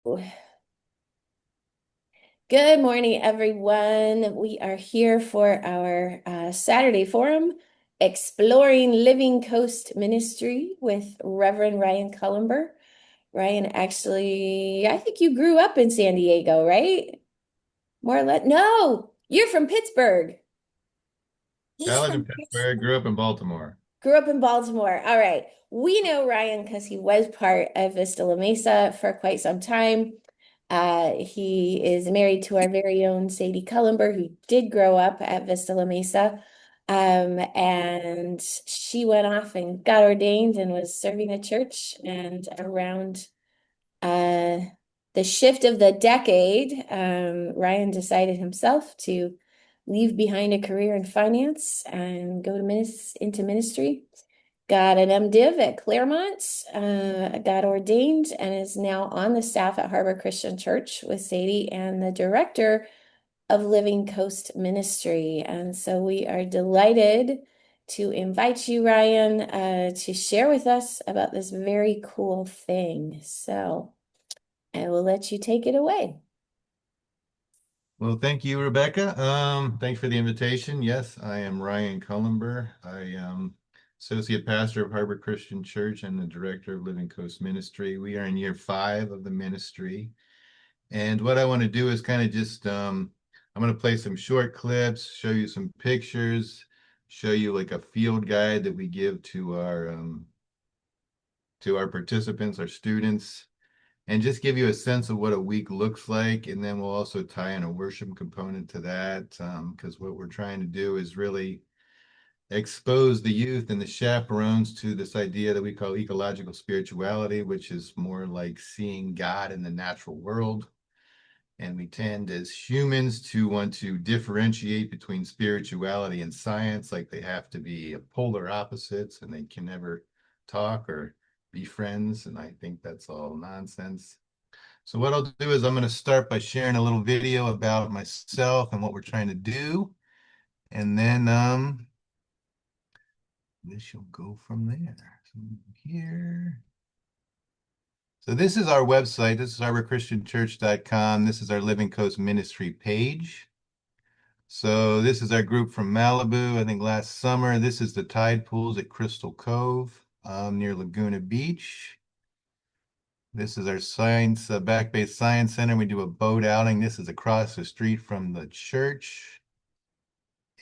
Good morning, everyone. We are here for our Saturday forum, Exploring Living Coast Ministry with Reverend Ryan Cullumber. Ryan, actually, I think you grew up in San Diego, right? More or less. No, you're from Pittsburgh. I He's lived in from Pittsburgh, grew up in Baltimore. Grew up in Baltimore. All right. We know Ryan because he was part of Vista La Mesa for quite some time. He is married to our very own Sadie Cullumber, who did grow up at Vista La Mesa. And she went off and got ordained and was serving the church. And around uh, the shift of the decade, Ryan decided himself to leave behind a career in finance and go to into ministry. Got an MDiv at Claremont, got ordained, and is now on the staff at Harbor Christian Church with Sadie and the director of Living Coast Ministry. And so we are delighted to invite you, Ryan, to share with us about this very cool thing. So I will let you take it away. Well, thank you, Rebecca. Thanks for the invitation. Yes, I am Ryan Cullumber. I am associate pastor of Harbor Christian Church and the director of Living Coast Ministry. We are in year 5 of the ministry. And what I want to do is kind of just, I'm going to play some short clips, show you some pictures, show you like a field guide that we give to our participants, our students, and just give you a sense of what a week looks like. And then we'll also tie in a worship component to that, because what we're trying to do is really expose the youth and the chaperones to this idea that we call ecological spirituality, which is more like seeing God in the natural world. And we tend as humans to want to differentiate between spirituality and science, like they have to be polar opposites and they can never talk or be friends. And I think that's all nonsense. So what I'll do is I'm going to start by sharing a little video about myself and what we're trying to do. And then this will go from there. So here. So this is our website. This is harborchristianchurch.com. This is our Living Coast Ministry page. So this is our group from Malibu, I think last summer. This is the tide pools at Crystal Cove near Laguna Beach. This is our science, Back Bay Science Center. We do a boat outing. This is across the street from the church.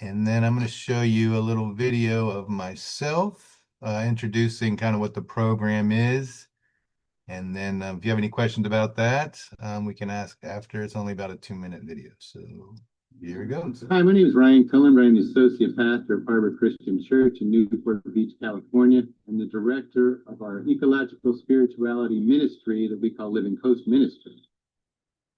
And then I'm going to show you a little video of myself introducing kind of what the program is. And then if you have any questions about that, we can ask after. It's only about a 2-minute video. So here it goes. Hi, my name is Ryan Cullumber. I'm the associate pastor of Harbor Christian Church in Newport Beach, California. I'm the director of our ecological spirituality ministry that we call Living Coast Ministry.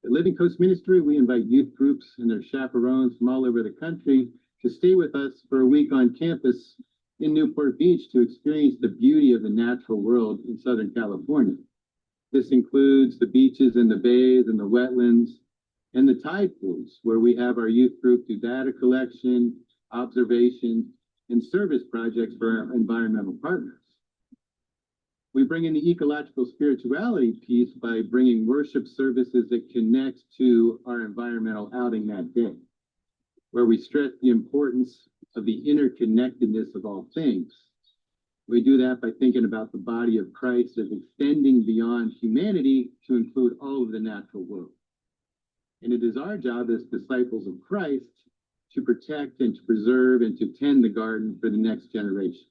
At Living Coast Ministry, we invite youth groups and their chaperones from all over the country to stay with us for a week on campus in Newport Beach to experience the beauty of the natural world in Southern California. This includes the beaches and the bays and the wetlands and the tide pools, where we have our youth group do data collection, observation, and service projects for our environmental partners. We bring in the ecological spirituality piece by bringing worship services that connect to our environmental outing that day, where we stress the importance of the interconnectedness of all things. We do that by thinking about the body of Christ as extending beyond humanity to include all of the natural world. And it is our job as disciples of Christ to protect and to preserve and to tend the garden for the next generation.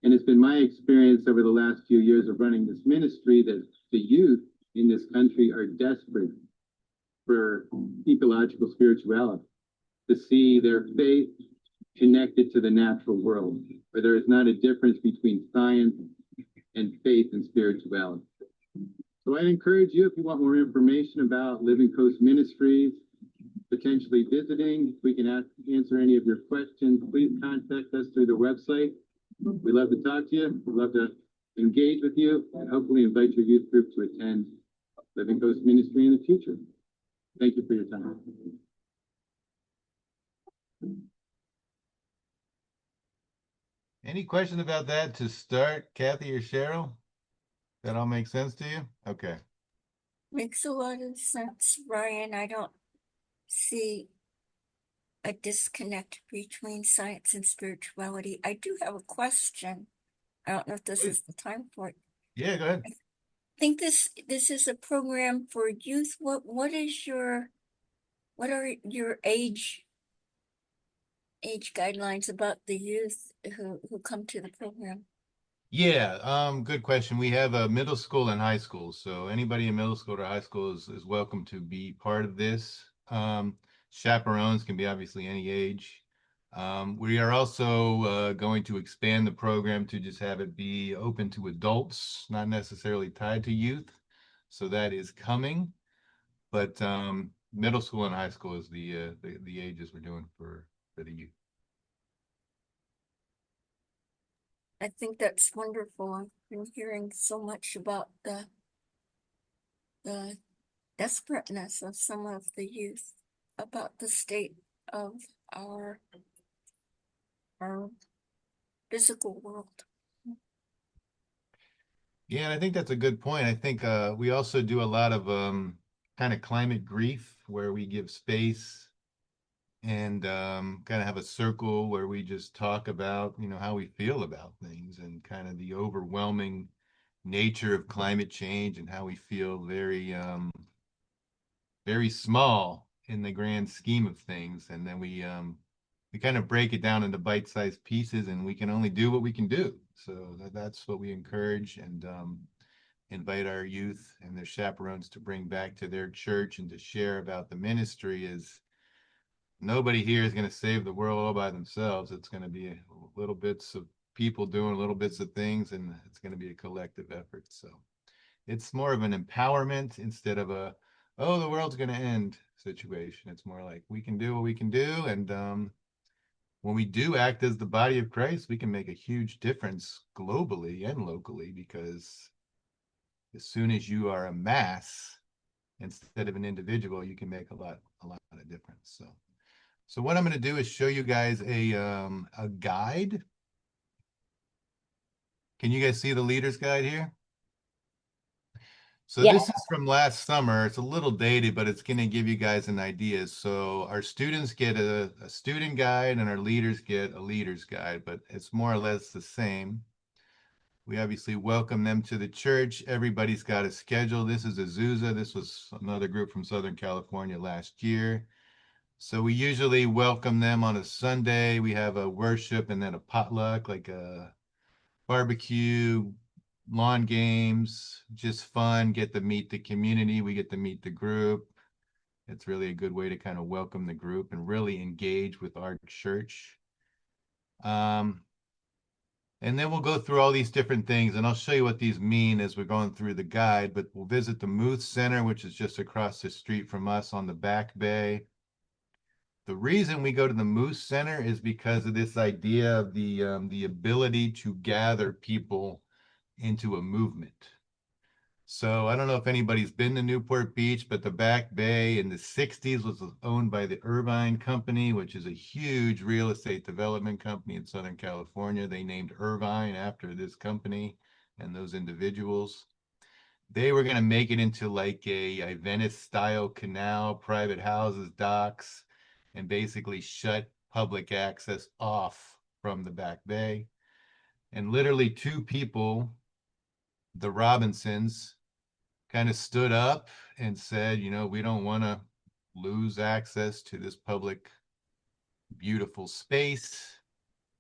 And it's been my experience over the last few years of running this ministry that the youth in this country are desperate for ecological spirituality, to see their faith connected to the natural world, where there is not a difference between science and faith and spirituality. So I encourage you, if you want more information about Living Coast Ministries, potentially visiting, if we can answer any of your questions, please contact us through the website. We love to talk to you. We love to engage with you and hopefully invite your youth group to attend Living Coast Ministry in the future. Thank you for your time. Any questions about that to start, Kathy or Cheryl? That all makes sense to you? Okay. Makes a lot of sense, Ryan. I don't see a disconnect between science and spirituality. I do have a question. I don't know if this is the time for it. Yeah, go ahead. I think this is a program for youth. What are your age guidelines about the youth who come to the program? Yeah, good question. We have a middle school and high school, so anybody in middle school or high school is welcome to be part of this. Chaperones can be obviously any age. We are also going to expand the program to just have it be open to adults, not necessarily tied to youth. So that is coming, but middle school and high school is the ages we're doing for the youth. I think that's wonderful. I've been hearing so much about the desperateness of some of the youth about the state of our our physical world. Yeah, and I think that's a good point. I think we also do a lot of kind of climate grief where we give space and kind of have a circle where we just talk about, how we feel about things and kind of the overwhelming nature of climate change and how we feel very small in the grand scheme of things. And then we kind of break it down into bite-sized pieces and we can only do what we can do. So that's what we encourage and invite our youth and their chaperones to bring back to their church and to share about the ministry is nobody here is going to save the world all by themselves. It's going to be little bits of people doing little bits of things, and it's going to be a collective effort. So it's more of an empowerment instead of oh, the world's going to end situation. It's more like we can do what we can do. And when we do act as the body of Christ, we can make a huge difference globally and locally because as soon as you are a mass instead of an individual, you can make a lot of difference. So what I'm going to do is show you guys a guide. Can you guys see the leader's guide here? So Yeah. this is from last summer. It's a little dated, but it's going to give you guys an idea. So our students get a student guide and our leaders get a leader's guide, but it's more or less the same. We obviously welcome them to the church. Everybody's got a schedule. This is Azusa. This was another group from Southern California last year. So we usually welcome them on a Sunday. We have a worship and then a potluck, like a barbecue, lawn games, just fun, get to meet the community. We get to meet the group. It's really a good way to kind of welcome the group and really engage with our church. Um, and then we'll go through all these different things, and I'll show you what these mean as we're going through the guide. But we'll visit the Muth Center, which is just across the street from us on the Back Bay. The reason we go to the Moose Center is because of this idea of the ability to gather people into a movement. So I don't know if anybody's been to Newport Beach, but the Back Bay in the 60s was owned by the Irvine Company, which is a huge real estate development company in Southern California. They named Irvine after this company and those individuals. They were going to make it into like a Venice style canal, private houses, docks, and basically shut public access off from the Back Bay. And literally two people, the Robinsons, kind of stood up and said, we don't want to lose access to this public, beautiful space.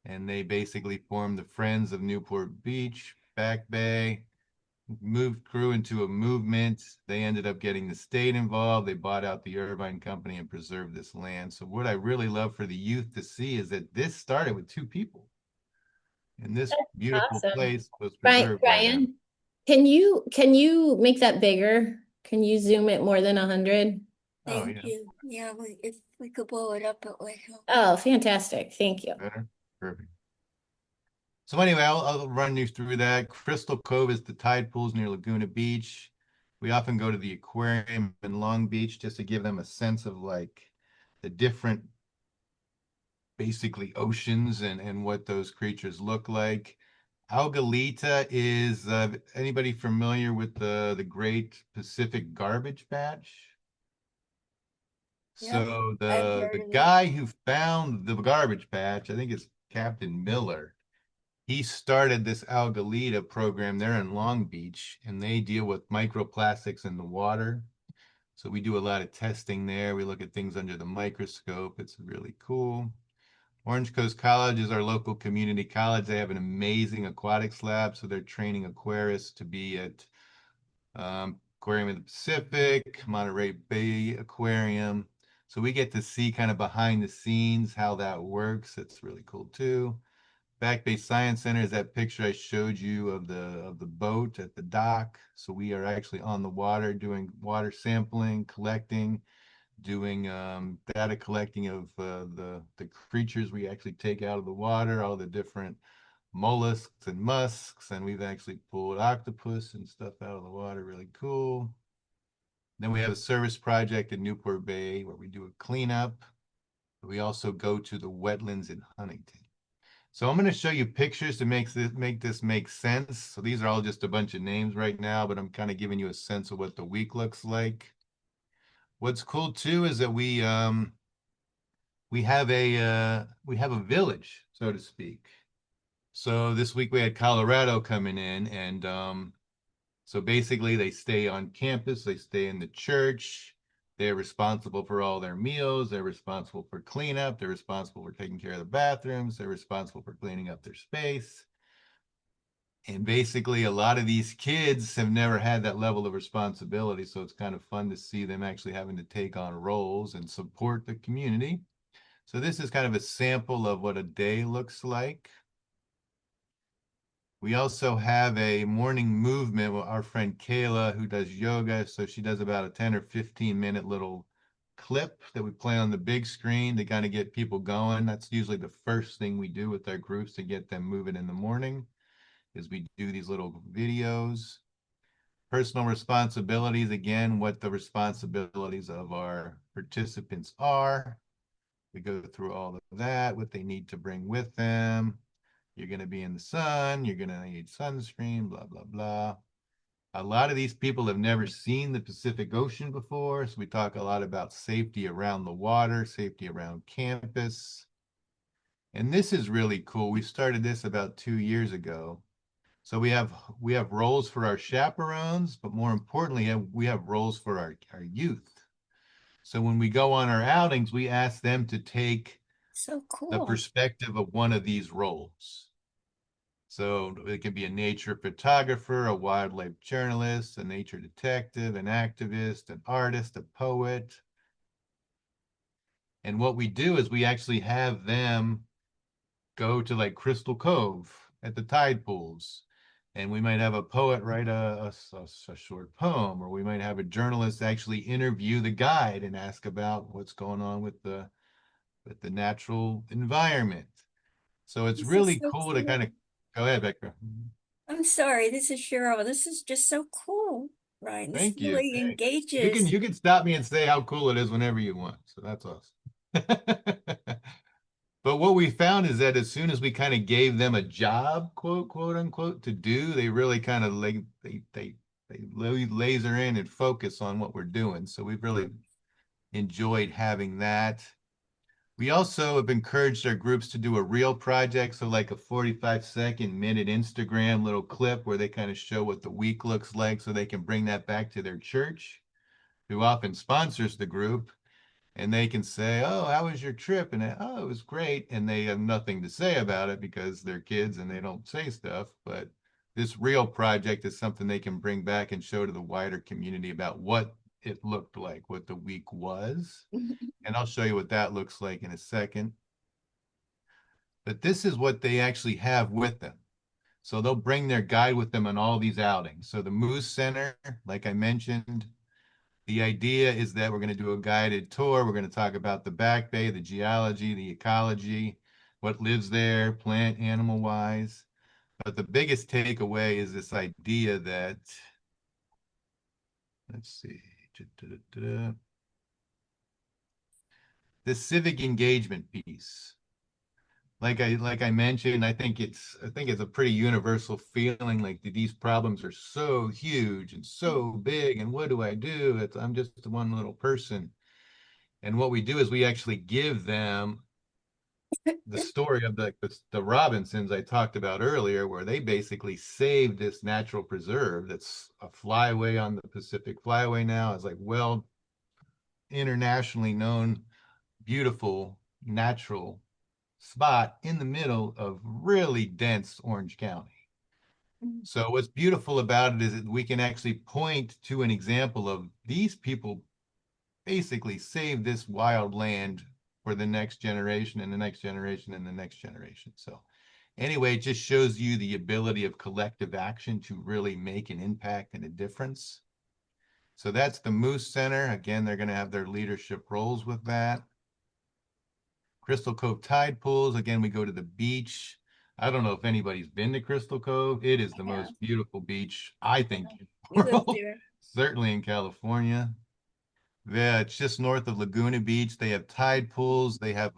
And they basically formed the Friends of Newport Beach, Back Bay, grew into a movement. They ended up getting the state involved. They bought out the Irvine Company and preserved this land. So what I really love for the youth to see is that this started with two people, and this beautiful Awesome. place was Right, preserved by them. Ryan, can you make that bigger? Can you zoom it more than 100? Oh Thank yeah, you. Yeah, if we could blow it up, it would help. Oh, fantastic. Thank you. better, perfect. So anyway, I'll run you through that. Crystal Cove is the tide pools near Laguna Beach. We often go to the aquarium in Long Beach just to give them a sense of like the different basically oceans and what those creatures look like. Algalita is anybody familiar with the Great Pacific Garbage Patch? Yep, So I've the heard of it. guy who found the garbage patch, I think it's Captain Miller. He started this Algalita program there in Long Beach, and they deal with microplastics in the water. So we do a lot of testing there. We look at things under the microscope. It's really cool. Orange Coast College is our local community college. They have an amazing aquatics lab, so they're training aquarists to be at Aquarium of the Pacific, Monterey Bay Aquarium. So we get to see kind of behind the scenes how that works. It's really cool too. Back Bay Science Center is that picture I showed you of the boat at the dock. So we are actually on the water doing water sampling, collecting, doing data collecting of the creatures we actually take out of the water, all the different mollusks and musks, and we've actually pulled octopus and stuff out of the water. Really cool. Then we have a service project in Newport Bay where we do a cleanup. We also go to the wetlands in Huntington. So I'm going to show you pictures to make this make sense. So these are all just a bunch of names right now, but I'm kind of giving you a sense of what the week looks like. What's cool too is that we have a village, so to speak. So this week we had Colorado coming in, and so basically they stay on campus, they stay in the church. They're responsible for all their meals. They're responsible for cleanup. They're responsible for taking care of the bathrooms. They're responsible for cleaning up their space. And basically, a lot of these kids have never had that level of responsibility. So it's kind of fun to see them actually having to take on roles and support the community. So this is kind of a sample of what a day looks like. We also have a morning movement with our friend Kayla who does yoga. So she does about a 10 or 15-minute little clip that we play on the big screen to kind of get people going. That's usually the first thing we do with our groups to get them moving in the morning is we do these little videos. Personal responsibilities, again, what the responsibilities of our participants are. We go through all of that, what they need to bring with them. You're going to be in the sun, you're going to need sunscreen, blah, blah, blah. A lot of these people have never seen the Pacific Ocean before, so we talk a lot about safety around the water, safety around campus. And this is really cool. We started this about 2 years ago. So we have roles for our chaperones, but more importantly, we have roles for our youth. So when we go on our outings, we ask them to take So the cool. perspective of one of these roles. So it can be a nature photographer, a wildlife journalist, a nature detective, an activist, an artist, a poet. And what we do is we actually have them go to like Crystal Cove at the tide pools. And we might have a poet write a short poem, or we might have a journalist actually interview the guide and ask about what's going on with the natural environment. So it's This is really so cool to kind of cool. go ahead, Becca. I'm sorry, this is Cheryl. This is just so cool, Ryan. This Thank you. really Thanks. engages. You can stop me and say how cool it is whenever you want. So that's awesome. But what we found is that as soon as we kind of gave them a job, quote unquote, to do, they really kind of like they laser in and focus on what we're doing. So we've really enjoyed having that. We also have encouraged our groups to do a real project, so like a 45-second minute Instagram little clip where they kind of show what the week looks like so they can bring that back to their church, who often sponsors the group, and they can say, "Oh, how was your trip?" And "Oh, it was great." And they have nothing to say about it because they're kids and they don't say stuff. But this real project is something they can bring back and show to the wider community about what it looked like, what the week was. And I'll show you what that looks like in a second. But this is what they actually have with them. So they'll bring their guide with them on all these outings. So the Moose Center, like I mentioned, the idea is that we're going to do a guided tour. We're going to talk about the Back Bay, the geology, the ecology, what lives there, plant, animal wise. But the biggest takeaway is this idea that, let's see, the civic engagement piece. like I mentioned, I think it's a pretty universal feeling like these problems are so huge and so big, and what do I do? I'm just one little person. And what we do is we actually give them the story of the Robinsons I talked about earlier, where they basically saved this natural preserve that's a flyway on the Pacific Flyway now. It's like well internationally known, beautiful, natural spot in the middle of really dense Orange County. So what's beautiful about it is that we can actually point to an example of these people basically saved this wild land for the next generation and the next generation and the next generation. So anyway, it just shows you the ability of collective action to really make an impact and a difference. So that's the Moose Center. Again, they're going to have their leadership roles with that. Crystal Cove Tide Pools. Again, we go to the beach. I don't know if anybody's been to Crystal Cove. It is the Yeah, most beautiful beach, I think, in we the live world, there. certainly in California. Yeah, it's just north of Laguna Beach. They have tide pools. They have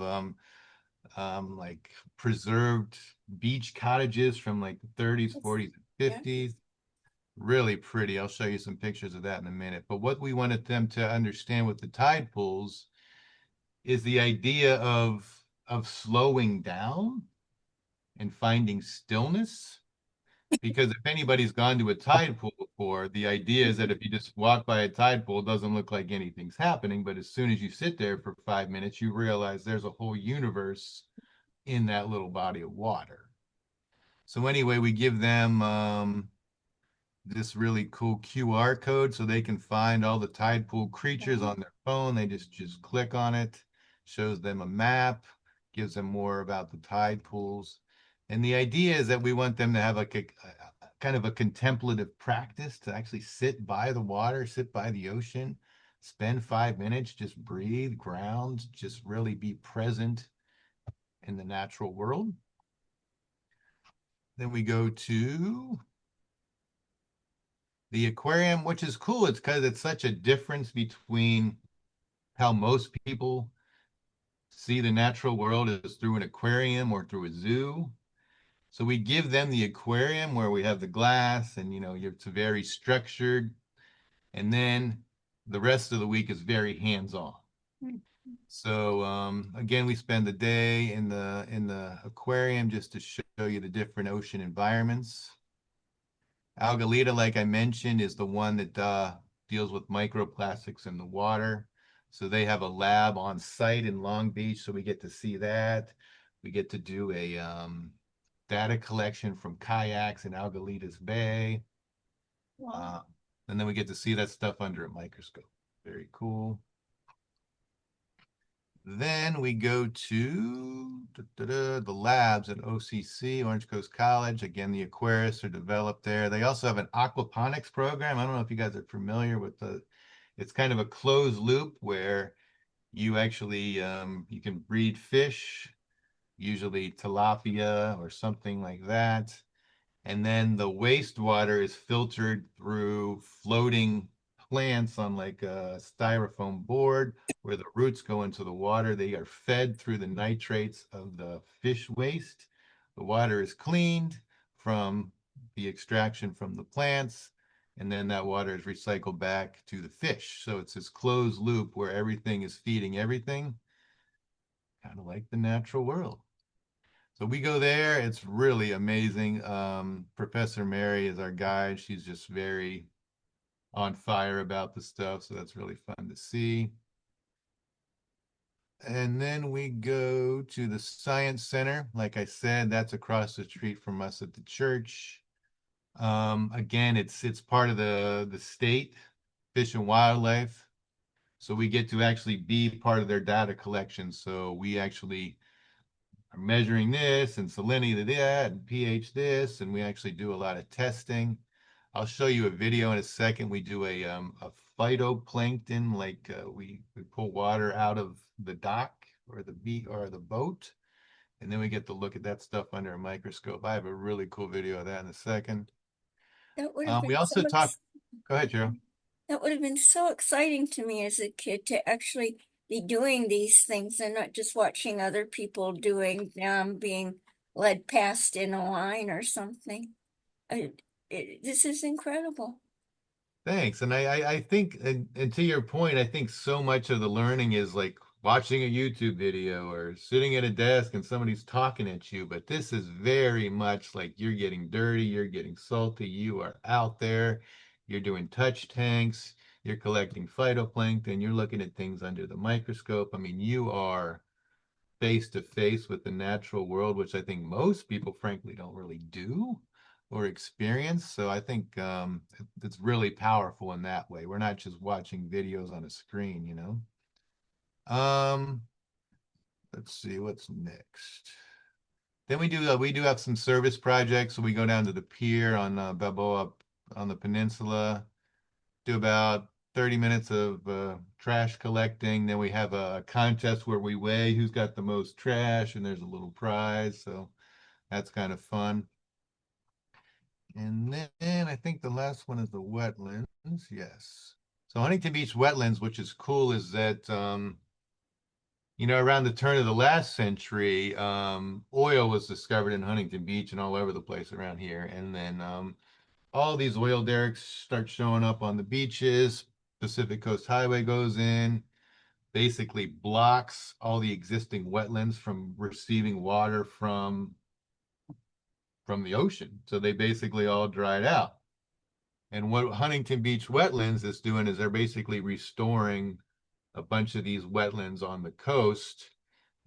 like preserved beach cottages from like the 30s, It's- 40s, and Yeah. 50s. Really pretty. I'll show you some pictures of that in a minute. But what we wanted them to understand with the tide pools is the idea of slowing down and finding stillness. Because if anybody's gone to a tide pool before, the idea is that if you just walk by a tide pool, it doesn't look like anything's happening. But as soon as you sit there for 5 minutes, you realize there's a whole universe in that little body of water. So anyway, we give them this really cool QR code so they can find all the tide pool creatures on their phone. They just click on it, shows them a map, gives them more about the tide pools. And the idea is that we want them to have like a kind of a contemplative practice to actually sit by the water, sit by the ocean, spend 5 minutes, just breathe, ground, just really be present in the natural world. Then we go to the aquarium, which is cool. It's because it's such a difference between how most people see the natural world is through an aquarium or through a zoo. So we give them the aquarium where we have the glass and it's very structured. And then the rest of the week is very hands-on. So again, we spend the day in the aquarium just to show you the different ocean environments. Algalita, like I mentioned, is the one that deals with microplastics in the water. So they have a lab on site in Long Beach, so we get to see that. We get to do a data collection from kayaks in Algalitas Bay. Wow. Uh, and then we get to see that stuff under a microscope. Very cool. Then we go to the labs at OCC, Orange Coast College. Again, the aquarists are developed there. They also have an aquaponics program. I don't know if you guys are familiar with it's kind of a closed loop where you actually you can breed fish, usually tilapia or something like that. And then the wastewater is filtered through floating plants on like a styrofoam board where the roots go into the water. They are fed through the nitrates of the fish waste. The water is cleaned from the extraction from the plants, and then that water is recycled back to the fish. So it's this closed loop where everything is feeding everything, kind of like the natural world. So we go there. It's really amazing. Professor Mary is our guide. She's just very on fire about the stuff. So that's really fun to see. And then we go to the Science Center. Like I said, that's across the street from us at the church. Again, it's part of the state Fish and Wildlife. So we get to actually be part of their data collection. So we actually are measuring this and salinity that and pH this, and we actually do a lot of testing. I'll show you a video in a second. We do a phytoplankton, like we pull water out of the dock or the beach or the boat, and then we get to look at that stuff under a microscope. I have a really cool video of that in a second. That would have We been also talk. Go ahead, Joe. that would have been so exciting to me as a kid to actually be doing these things and not just watching other people doing them, being led past in a line or something. This is incredible. Thanks. And I think, and to your point, I think so much of the learning is like watching a YouTube video or sitting at a desk and somebody's talking at you. But this is very much like you're getting dirty, you're getting salty, you are out there, you're doing touch tanks, you're collecting phytoplankton, you're looking at things under the microscope. I mean, you are face to face with the natural world, which I think most people, frankly, don't really do or experience. So I think it's really powerful in that way. We're not just watching videos on a screen, you know. Um, let's see what's next. Then we do have some service projects. So we go down to the pier on Balboa on the peninsula, do about 30 minutes of trash collecting. Then we have a contest where we weigh who's got the most trash, and there's a little prize. So that's kind of fun. And then I think the last one is the wetlands. Yes. So Huntington Beach wetlands, which is cool, is that around the turn of the last century, oil was discovered in Huntington Beach and all over the place around here. And then all these oil derricks start showing up on the beaches. Pacific Coast Highway goes in, basically blocks all the existing wetlands from receiving water from the ocean. So they basically all dried out. And what Huntington Beach wetlands is doing is they're basically restoring a bunch of these wetlands on the coast.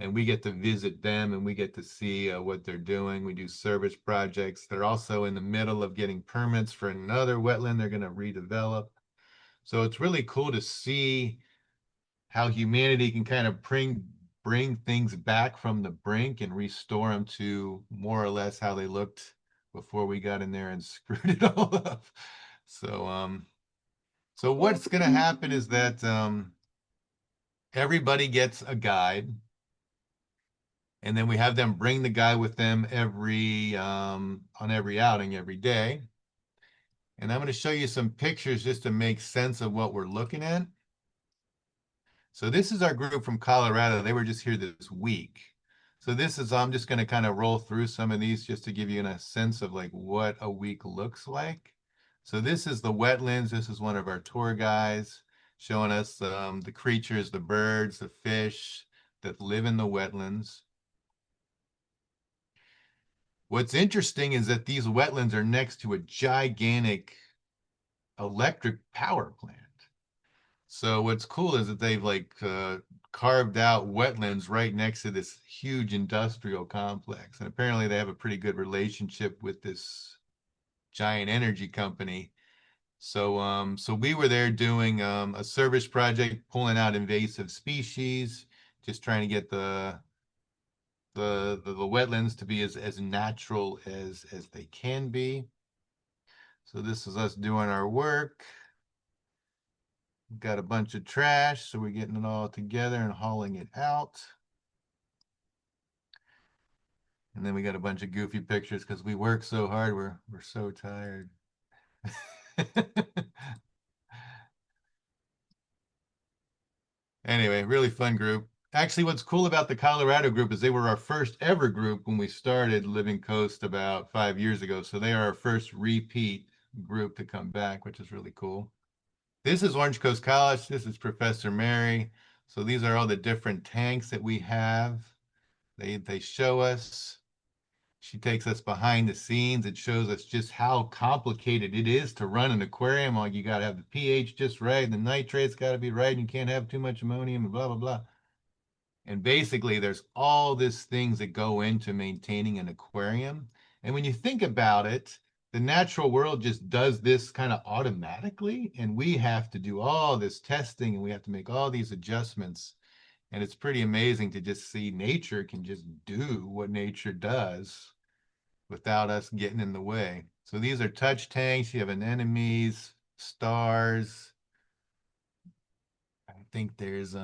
And we get to visit them and we get to see what they're doing. We do service projects. They're also in the middle of getting permits for another wetland they're going to redevelop. So it's really cool to see how humanity can kind of bring things back from the brink and restore them to more or less how they looked before we got in there and screwed it all up. So what's going to happen is that everybody gets a guide, and then we have them bring the guy with them every on every outing every day. And I'm going to show you some pictures just to make sense of what we're looking at. So this is our group from Colorado. They were just here this week. So I'm just going to kind of roll through some of these just to give you a sense of like what a week looks like. So this is the wetlands. This is one of our tour guys showing us the creatures, the birds, the fish that live in the wetlands. What's interesting is that these wetlands are next to a gigantic electric power plant. So what's cool is that they've like carved out wetlands right next to this huge industrial complex. And apparently they have a pretty good relationship with this giant energy company. So we were there doing a service project, pulling out invasive species, just trying to get the wetlands to be as natural as they can be. So this is us doing our work. We've got a bunch of trash, so we're getting it all together and hauling it out. And then we got a bunch of goofy pictures because we work so hard, we're so tired. Anyway, really fun group. Actually, what's cool about the Colorado group is they were our first ever group when we started Living Coast about 5 years ago. So they are our first repeat group to come back, which is really cool. This is Orange Coast College. This is Professor Mary. So these are all the different tanks that we have. They show us. She takes us behind the scenes. It shows us just how complicated it is to run an aquarium. Like you got to have the pH just right, and the nitrate's got to be right, and you can't have too much ammonium, and blah blah blah. And basically, there's all these things that go into maintaining an aquarium. And when you think about it, the natural world just does this kind of automatically, and we have to do all this testing, and we have to make all these adjustments. And it's pretty amazing to just see nature can just do what nature does without us getting in the way. So these are touch tanks. You have anemones, stars. I think there's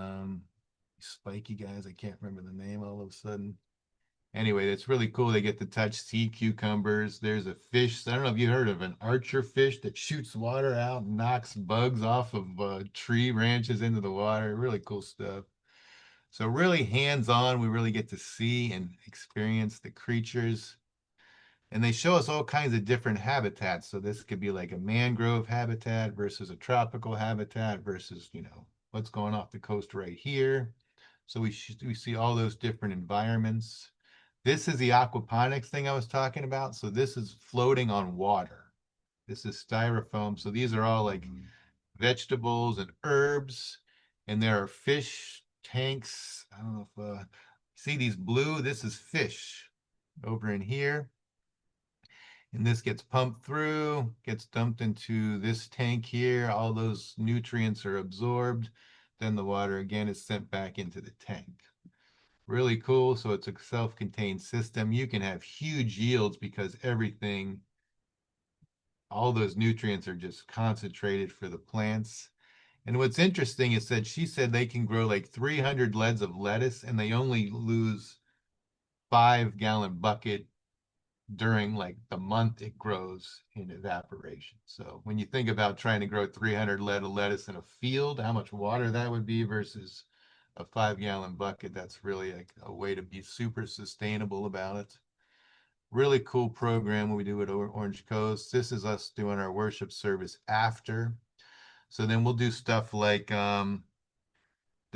spiky guys. I can't remember the name all of a sudden. Anyway, it's really cool. They get to touch sea cucumbers. There's a fish. I don't know if you heard of an archer fish that shoots water out and knocks bugs off of tree branches into the water. Really cool stuff. So really hands-on, we really get to see and experience the creatures. And they show us all kinds of different habitats. So this could be like a mangrove habitat versus a tropical habitat versus, what's going off the coast right here. So we see all those different environments. This is the aquaponics thing I was talking about. So this is floating on water. This is styrofoam. So these are all like vegetables and herbs. And there are fish tanks. I don't know if see these blue, this is fish over in here. And this gets pumped through, gets dumped into this tank here. All those nutrients are absorbed. Then the water again is sent back into the tank. Really cool. So it's a self-contained system. You can have huge yields because everything, all those nutrients are just concentrated for the plants. And what's interesting is that she said they can grow like 300 leads of lettuce and they only lose 5-gallon bucket during like the month it grows in evaporation. So when you think about trying to grow 300 lead of lettuce in a field, how much water that would be versus a 5-gallon bucket, that's really a way to be super sustainable about it. Really cool program we do at Orange Coast. This is us doing our worship service after. So then we'll do stuff like the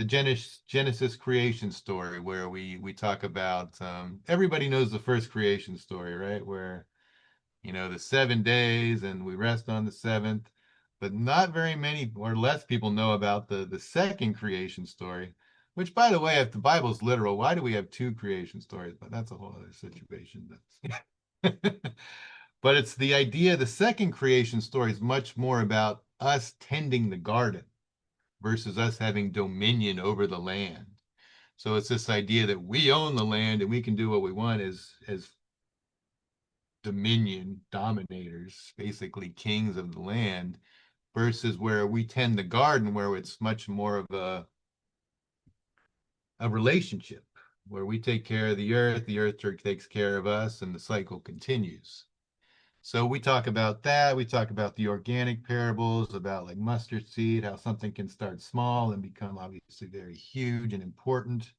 Genesis creation story, where we talk about everybody knows the first creation story, right? Where the 7 days and we rest on the seventh, but not very many or less people know about the second creation story. Which, by the way, if the Bible's literal, why do we have two creation stories? But that's a whole other situation. But it's the idea. The second creation story is much more about us tending the garden versus us having dominion over the land. So it's this idea that we own the land and we can do what we want as dominion dominators, basically kings of the land, versus where we tend the garden, where it's much more of a relationship, where we take care of the earth takes care of us, and the cycle continues. So we talk about that. We talk about the organic parables, about like mustard seed, how something can start small and become obviously very huge and important.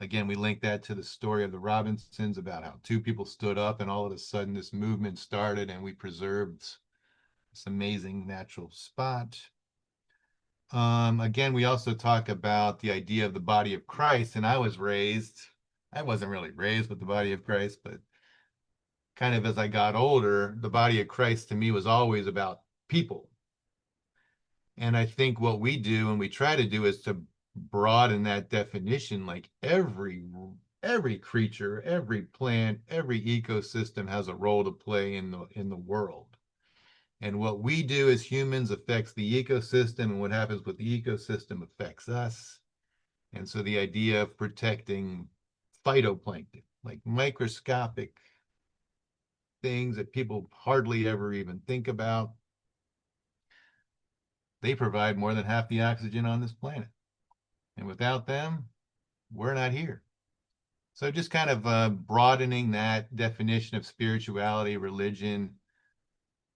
Again, we link that to the story of the Robinsons about how two people stood up and all of a sudden this movement started and we preserved this amazing natural spot. Again, we also talk about the idea of the body of Christ. And I wasn't really raised with the body of Christ, but kind of as I got older, the body of Christ to me was always about people. And I think what we do and we try to do is to broaden that definition. Like every creature, every plant, every ecosystem has a role to play in the world. And what we do as humans affects the ecosystem, and what happens with the ecosystem affects us. And so the idea of protecting phytoplankton, like microscopic things that people hardly ever even think about, they provide more than half the oxygen on this planet. And without them, we're not here. So just kind of broadening that definition of spirituality, religion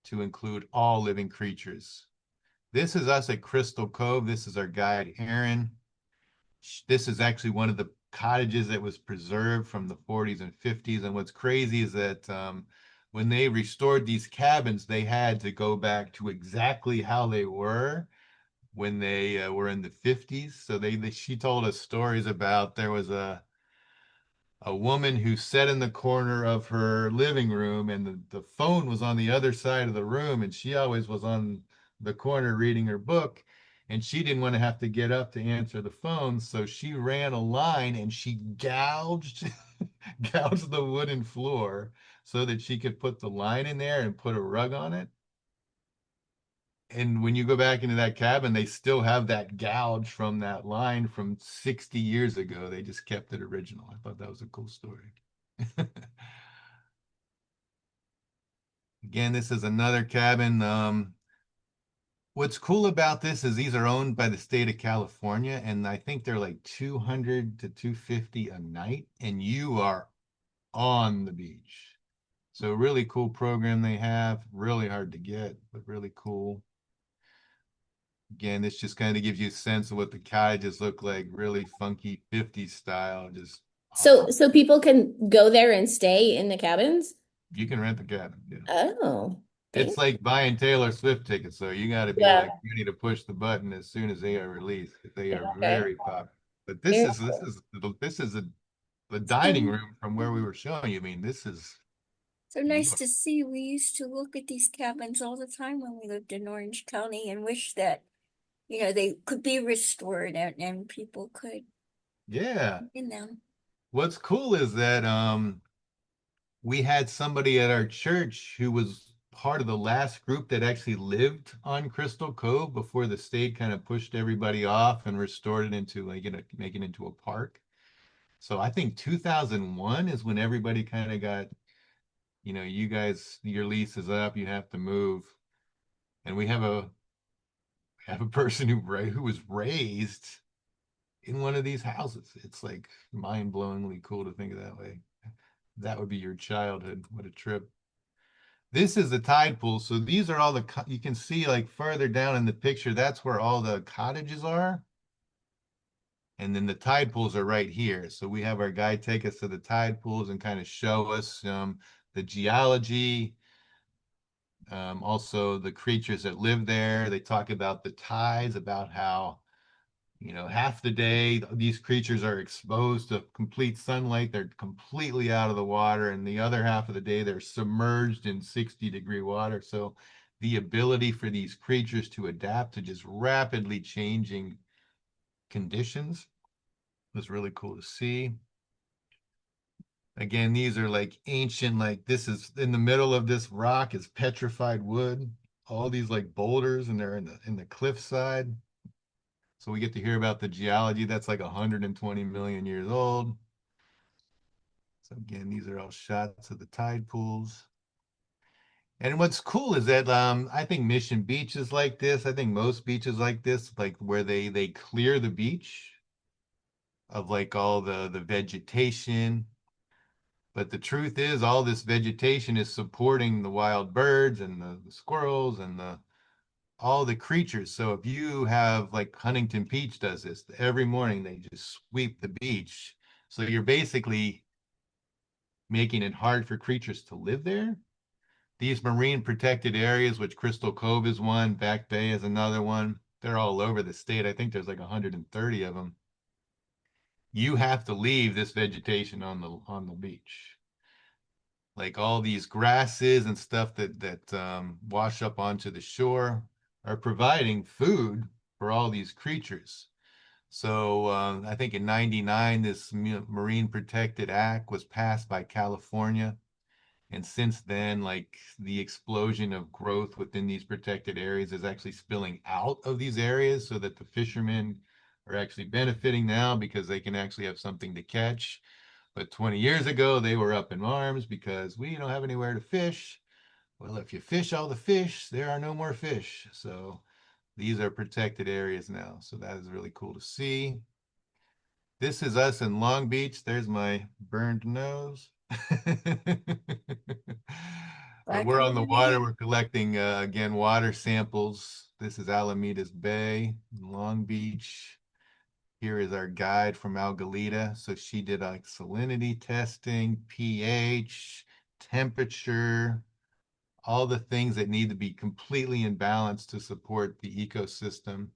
to include all living creatures. This is us at Crystal Cove. This is our guide, Aaron. This is actually one of the cottages that was preserved from the 40s and 50s. And what's crazy is that when they restored these cabins, they had to go back to exactly how they were when they were in the 50s. So she told us stories about there was a woman who sat in the corner of her living room and the phone was on the other side of the room and she always was on the corner reading her book and she didn't want to have to get up to answer the phone, so she ran a line and she gouged gouged the wooden floor so that she could put the line in there and put a rug on it. And when you go back into that cabin, they still have that gouge from that line from 60 years ago. They just kept it original. I thought that was a cool story. Again, this is another cabin. What's cool about this is these are owned by the state of California, and I think they're like 200 to 250 a night, and you are on the beach. So really cool program they have. Really hard to get, but really cool. Again, this just kind of gives you a sense of what the cottages look like, really funky 50s style, just So awesome. so people can go there and stay in the cabins? You can rent the cabin. Yeah. Oh, It's thank like buying Taylor Swift tickets, so you got to be yeah. like ready to push the button as soon as they are released. They are Okay. very popular. But Very this is the dining So, room from where we were showing you. I mean, this is so nice beautiful. to see. We used to look at these cabins all the time when we lived in Orange County and wish that, they could be restored and people could Yeah. live in them. What's cool is that we had somebody at our church who was part of the last group that actually lived on Crystal Cove before the state kind of pushed everybody off and restored it into like making it into a park. So I think 2001 is when everybody kind of got, you guys, your lease is up, you have to move. And we have a person who was raised in one of these houses. It's like mind-blowingly cool to think of that way. That would be your childhood. What a trip. This is the tide pool. So these are all you can see like further down in the picture, that's where all the cottages are. And then the tide pools are right here. So we have our guide take us to the tide pools and kind of show us the geology, also the creatures that live there. They talk about the tides, about how, half the day these creatures are exposed to complete sunlight. They're completely out of the water. And the other half of the day, they're submerged in 60-degree water. So the ability for these creatures to adapt to just rapidly changing conditions was really cool to see. Again, these are like ancient, like this is in the middle of this rock is petrified wood, all these like boulders, and they're in the cliffside. So we get to hear about the geology that's like 120 million years old. So again, these are all shots of the tide pools. And what's cool is that I think Mission Beach is like this. I think most beaches like this, like where they clear the beach of like all the vegetation. But the truth is, all this vegetation is supporting the wild birds and the squirrels and all the creatures. So if you have like Huntington Beach does this every morning, they just sweep the beach. So you're basically making it hard for creatures to live there. These marine protected areas, which Crystal Cove is one, Back Bay is another one. They're all over the state. I think there's like 130 of them. You have to leave this vegetation on the beach. Like all these grasses and stuff that wash up onto the shore are providing food for all these creatures. So I think in '99, this Marine Protected Act was passed by California. And since then, like the explosion of growth within these protected areas is actually spilling out of these areas so that the fishermen are actually benefiting now because they can actually have something to catch. But 20 years ago, they were up in arms because we don't have anywhere to fish. Well, if you fish all the fish, there are no more fish. So these are protected areas now. So that is really cool to see. This is us in Long Beach. There's my burned nose. But Black we're and on the water. white. We're collecting, again, water samples. This is Alamedas Bay in Long Beach. Here is our guide from Algalita. So she did like salinity testing, pH, temperature, all the things that need to be completely in balance to support the ecosystem.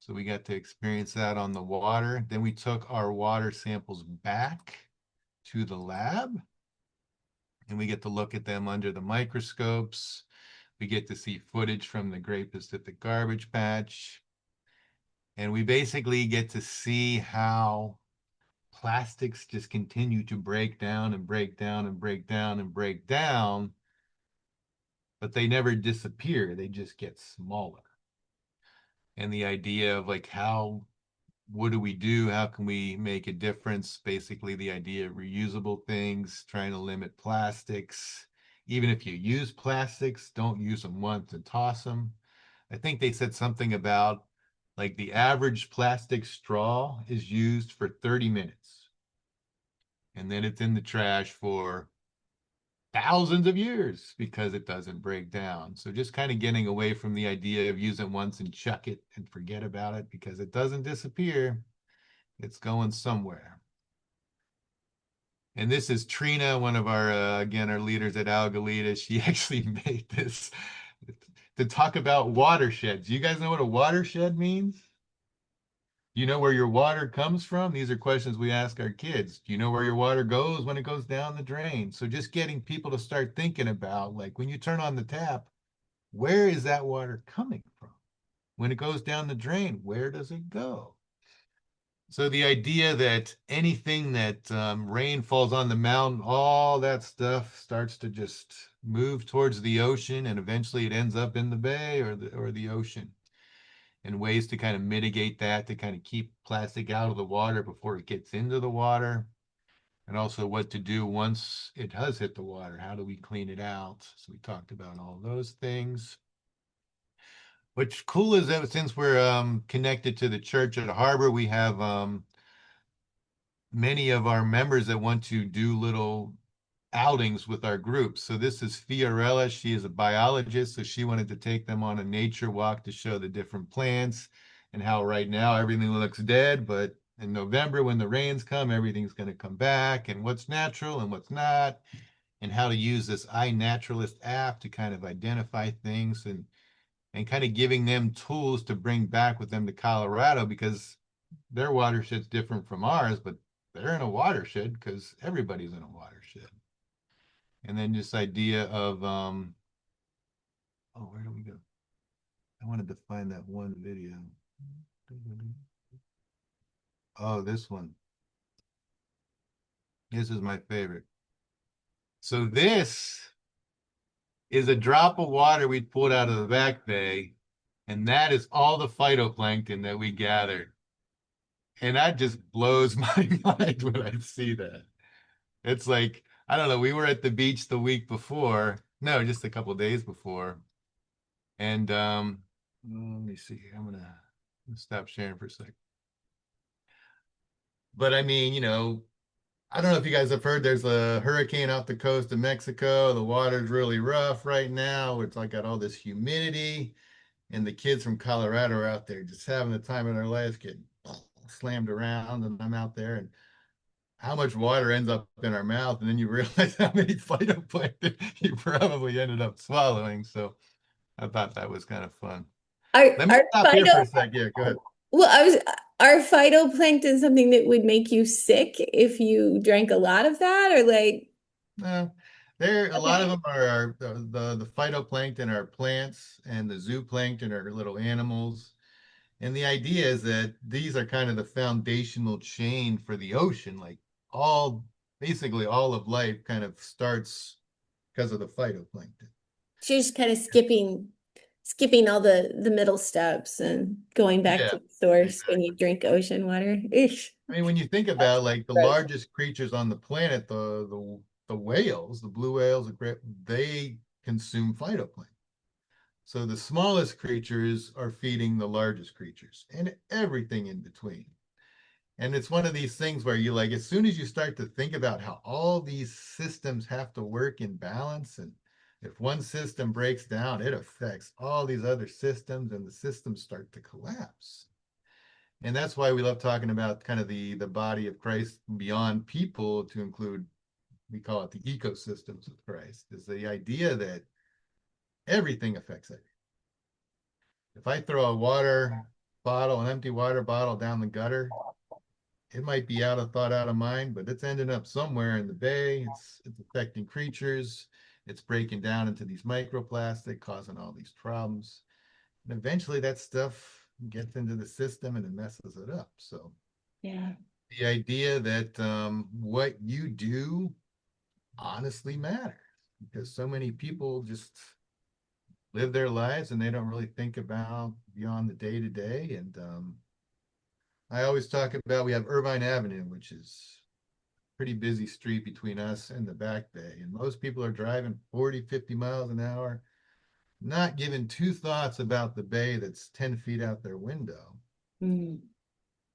So we got to experience that on the water. Then we took our water samples back to the lab and we get to look at them under the microscopes. We get to see footage from the Great Pacific Garbage Patch. And we basically get to see how plastics just continue to break down and break down and break down and break down, but they never disappear. They just get smaller. And the idea of like what do we do? How can we make a difference? Basically, the idea of reusable things, trying to limit plastics. Even if you use plastics, don't use them once and toss them. I think they said something about like the average plastic straw is used for 30 minutes and then it's in the trash for thousands of years because it doesn't break down. So just kind of getting away from the idea of use it once and chuck it and forget about it because it doesn't disappear. It's going somewhere. And this is Trina, one of our, again, our leaders at Algalita. She actually made this to talk about watersheds. You guys know what a watershed means? You know where your water comes from? These are questions we ask our kids. Do you know where your water goes when it goes down the drain? So just getting people to start thinking about, like, when you turn on the tap, where is that water coming from? When it goes down the drain, where does it go? So the idea that anything that rain falls on the mountain, all that stuff starts to just move towards the ocean, and eventually it ends up in the bay or the ocean. And ways to kind of mitigate that, to kind of keep plastic out of the water before it gets into the water, and also what to do once it does hit the water. How do we clean it out? So we talked about all those things. What's cool is that since we're connected to the church at Harbor, we have many of our members that want to do little outings with our group. So this is Fiorella. She is a biologist, so she wanted to take them on a nature walk to show the different plants and how right now everything looks dead, but in November when the rains come, everything's going to come back, and what's natural and what's not, and how to use this iNaturalist app to kind of identify things and kind of giving them tools to bring back with them to Colorado because their watershed's different from ours, but they're in a watershed because everybody's in a watershed. And then this idea of oh, where do we go? I wanted to find that one video. Oh, this one. This is my favorite. So this is a drop of water we pulled out of the back bay, and that is all the phytoplankton that we gathered. And that just blows my mind when I see that. It's like, I don't know, we were at the beach the week before, no, just a couple days before. And let me see. I'm gonna stop sharing for a sec. But I mean, I don't know if you guys have heard there's a hurricane off the coast of Mexico. The water's really rough right now. It's like got all this humidity, and the kids from Colorado are out there just having the time of their lives, getting slammed around, and I'm out there, and how much water ends up in our mouth, and then you realize how many phytoplankton you probably ended up swallowing. So I thought that was kind of fun. Let me Are stop here for a sec. Yeah, go ahead. well, are phytoplankton something that would make you sick if you drank a lot of that, or like, No, there a lot of okay, them are the phytoplankton are plants, and the zooplankton are little animals. And the idea is that these are kind of the foundational chain for the ocean. Like all basically all of life kind of starts because of the phytoplankton. so you're just kind of skipping all the middle steps and going back Yeah, to the source when you exactly. drink ocean water. Eesh. I mean, when you think That's about like the gross. largest creatures on the planet, the whales, the blue whales, they consume phytoplankton. So the smallest creatures are feeding the largest creatures and everything in between. And it's one of these things where you like, as soon as you start to think about how all these systems have to work in balance, and if one system breaks down, it affects all these other systems and the systems start to collapse. And that's why we love talking about kind of the body of Christ beyond people to include, we call it the ecosystems of Christ, is the idea that everything affects everything. If I throw a water bottle, an empty water bottle down the gutter, it might be out of thought, out of mind, but it's ending up somewhere in the bay. It's affecting creatures. It's breaking down into these microplastic, causing all these problems. And eventually that stuff gets into the system and it messes it up. So Yeah. the idea that what you do honestly matters because so many people just live their lives and they don't really think about beyond the day to day. And I always talk about we have Irvine Avenue, which is a pretty busy street between us and the back bay. And most people are driving 40, 50 miles an hour, not giving two thoughts about the bay that's 10 feet out their window. Mm.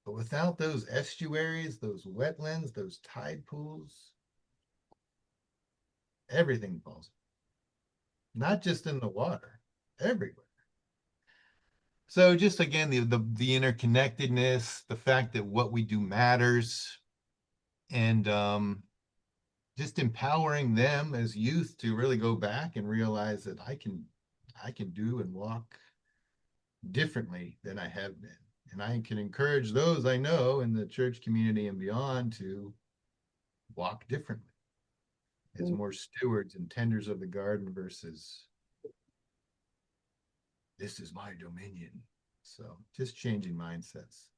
But without those estuaries, those wetlands, those tide pools, everything falls, not just in the water, everywhere. So just again, the interconnectedness, the fact that what we do matters, and just empowering them as youth to really go back and realize that I can do and walk differently than I have been. And I can encourage those I know in the church community and beyond to walk differently as more stewards and tenders of the garden versus this is my dominion. So just changing mindsets.